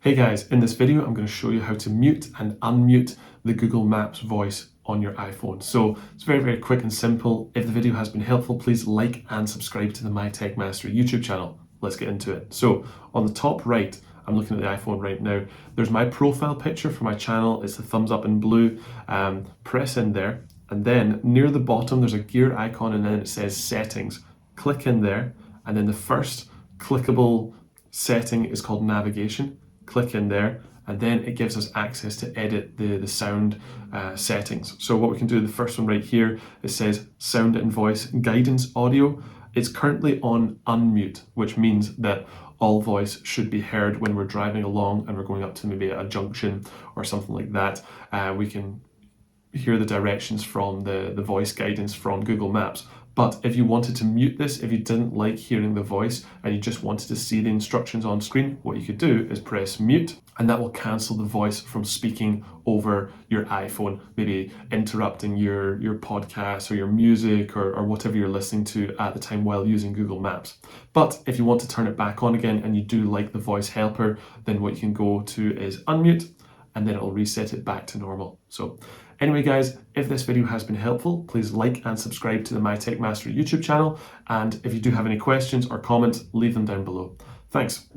Hey guys, in this video I'm going to show you how to mute and unmute the Google Maps voice on your iPhone. So it's very quick and simple. If the video has been helpful, please like and subscribe to the My Tech Mastery YouTube channel. Let's get into it. So on the top right, I'm looking at the iPhone right now, there's my profile picture for my channel. It's the thumbs up in blue. Press in there, and then near the bottom there's a gear icon, and then it says settings. Click in there, and then the first clickable setting is called navigation. Click in there, and then it gives us access to edit the sound settings. So what we can do, the first one right here, it says sound and voice guidance audio. It's currently on unmute, which means that all voice should be heard when we're driving along and we're going up to maybe a junction or something like that. We can hear the directions from the voice guidance from Google Maps. But if you wanted to mute this, if you didn't like hearing the voice and you just wanted to see the instructions on screen, what you could do is press mute, and that will cancel the voice from speaking over your iPhone, maybe interrupting your podcast or your music or whatever you're listening to at the time while using Google Maps. But if you want to turn it back on again and you do like the voice helper, then what you can go to is unmute, and then it'll reset it back to normal. So anyway guys, if this video has been helpful, please like and subscribe to the My Tech Mastery YouTube channel. And if you do have any questions or comments, leave them down below. Thanks.